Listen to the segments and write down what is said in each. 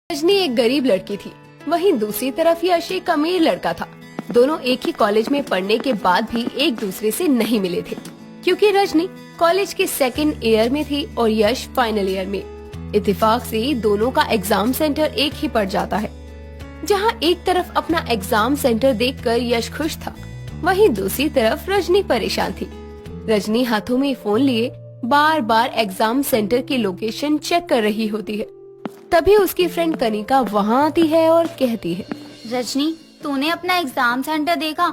रजनी एक गरीब लड़की थी, वहीं दूसरी तरफ यश एक अमीर लड़का था। दोनों एक ही कॉलेज में पढ़ने के बाद भी एक दूसरे से नहीं मिले थे, क्योंकि रजनी कॉलेज के सेकंड ईयर में थी और यश फाइनल ईयर में। इत्तेफाक से दोनों का एग्जाम सेंटर एक ही पड़ जाता है। जहां एक तरफ अपना एग्जाम सेंटर देखकर यश खुश था, वहीं दूसरी तरफ रजनी परेशान थी। रजनी हाथों में फोन लिए बार बार एग्जाम सेंटर की लोकेशन चेक कर रही होती है। तभी उसकी फ्रेंड कनिका वहाँ आती है और कहती है, रजनी, तूने अपना एग्जाम सेंटर देखा?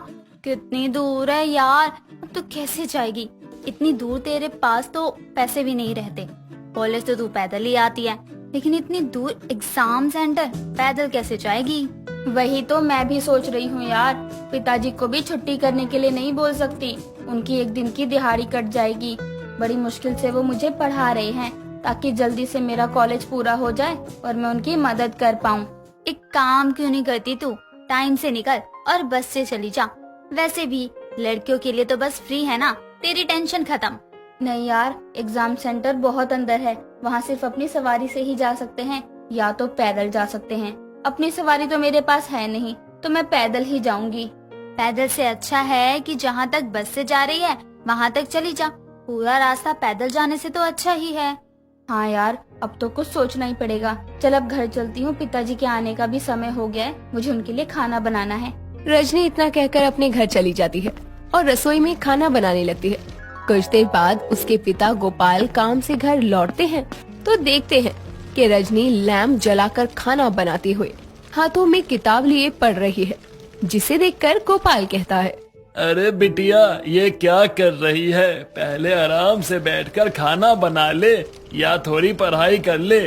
कितनी दूर है यार, अब तो कैसे जाएगी? इतनी दूर तेरे पास तो पैसे भी नहीं रहते। कॉलेज तो तू पैदल ही आती है, लेकिन इतनी दूर एग्जाम सेंटर पैदल कैसे जाएगी? वही तो मैं भी सोच रही हूँ यार, पिताजी को भी छुट्टी करने के लिए नहीं बोल सकती, उनकी एक दिन की दिहाड़ी कट जाएगी। बड़ी मुश्किल से वो मुझे पढ़ा रहे हैं ताकि जल्दी से मेरा कॉलेज पूरा हो जाए और मैं उनकी मदद कर पाऊँ। एक काम क्यों नहीं करती तू? टाइम से निकल और बस से चली जा। वैसे भी लड़कियों के लिए तो बस फ्री है ना, तेरी टेंशन खत्म। नहीं यार, एग्जाम सेंटर बहुत अंदर है, वहाँ सिर्फ अपनी सवारी से ही जा सकते हैं या तो पैदल जा सकते हैं। अपनी सवारी तो मेरे पास है नहीं, तो मैं पैदल ही जाऊंगी। पैदल से अच्छा है कि जहाँ तक बस से जा रही है वहाँ तक चली जा। पूरा रास्ता पैदल जाने से तो अच्छा ही है। हाँ यार, अब तो कुछ सोचना ही पड़ेगा। चल अब घर चलती हूँ, पिताजी के आने का भी समय हो गया है, मुझे उनके लिए खाना बनाना है। रजनी इतना कहकर अपने घर चली जाती है और रसोई में खाना बनाने लगती है। कुछ देर बाद उसके पिता गोपाल काम से घर लौटते हैं तो देखते हैं कि रजनी लैंप जलाकर खाना बनाते हुए हाथों में किताब लिए पढ़ रही है, जिसे देखकर गोपाल कहता है, अरे बिटिया, ये क्या कर रही है? पहले आराम से बैठकर खाना बना ले या थोड़ी पढ़ाई कर ले।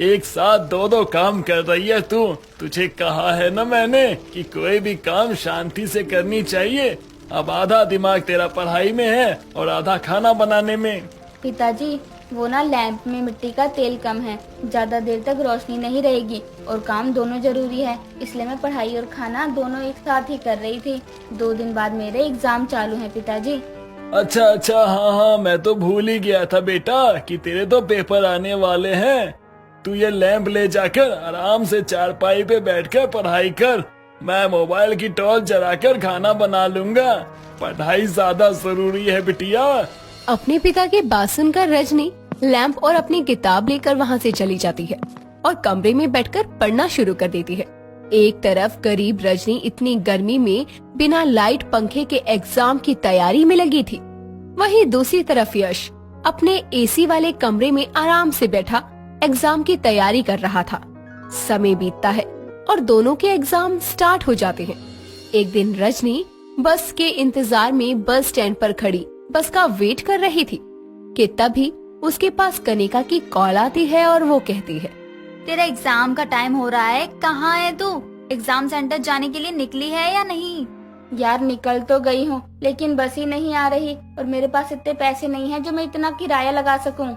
एक साथ दो दो काम कर रही है तू। तुझे कहा है ना मैंने कि कोई भी काम शांति से करनी चाहिए। अब आधा दिमाग तेरा पढ़ाई में है और आधा खाना बनाने में। पिताजी, वो ना लैंप में मिट्टी का तेल कम है, ज्यादा देर तक रोशनी नहीं रहेगी और काम दोनों जरूरी है, इसलिए मैं पढ़ाई और खाना दोनों एक साथ ही कर रही थी। 2 दिन बाद मेरे एग्जाम चालू हैं पिताजी। अच्छा अच्छा, हाँ, मैं तो भूल ही गया था बेटा कि तेरे तो पेपर आने वाले हैं। तू ये लैंप ले जाकर आराम से चारपाई पे बैठकर पढ़ाई कर। मैं मोबाइल की टॉर्च जलाकर खाना बना लूंगा। पढ़ाई ज्यादा जरूरी है बिटिया। अपने पिता की बात सुनकर रजनी लैंप और अपनी किताब लेकर वहाँ से चली जाती है और कमरे में बैठकर पढ़ना शुरू कर देती है। एक तरफ गरीब रजनी इतनी गर्मी में बिना लाइट पंखे के एग्जाम की तैयारी में लगी थी, वहीं दूसरी तरफ यश अपने एसी वाले कमरे में आराम से बैठा एग्जाम की तैयारी कर रहा था। समय बीतता है और दोनों के एग्जाम स्टार्ट हो जाते हैं। एक दिन रजनी बस के इंतजार में बस स्टैंड पर खड़ी बस का वेट कर रही थी कि तभी उसके पास कनिका की कॉल आती है और वो कहती है, तेरा एग्जाम का टाइम हो रहा है, कहाँ है तू? एग्जाम सेंटर जाने के लिए निकली है या नहीं? यार निकल तो गई हूँ, लेकिन बस ही नहीं आ रही और मेरे पास इतने पैसे नहीं हैं जो मैं इतना किराया लगा सकूं।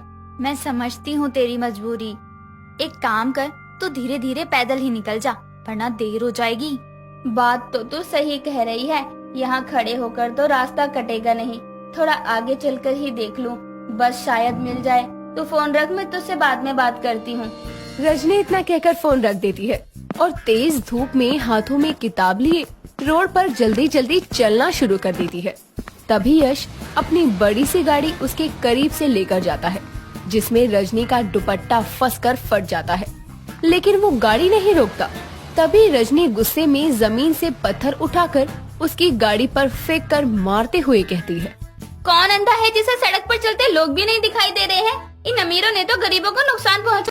मैं समझती हूँ तेरी मजबूरी। एक काम कर, तू धीरे धीरे पैदल ही निकल जा, वरना देर हो जाएगी। बात तो तू सही कह रही है, यहाँ खड़े होकर तो रास्ता कटेगा नहीं, थोड़ा आगे चलकर ही देख लूं, बस शायद मिल जाए। तू फोन रख, मैं तुझसे बाद में बात करती हूँ। रजनी इतना कहकर फोन रख देती है और तेज धूप में हाथों में किताब लिए रोड पर जल्दी जल्दी चलना शुरू कर देती है। तभी यश अपनी बड़ी सी गाड़ी उसके करीब से लेकर जाता है, जिसमें रजनी का दुपट्टा फंसकर फट जाता है, लेकिन वो गाड़ी नहीं रोकता। तभी रजनी गुस्से में जमीन से पत्थर उठाकर उसकी गाड़ी पर फेंक कर मारते हुए कहती है, कौन अंधा है जिसे सड़क पर चलते लोग भी नहीं दिखाई दे रहे हैं? इन अमीरों ने तो गरीबों को नुकसान पहुंचा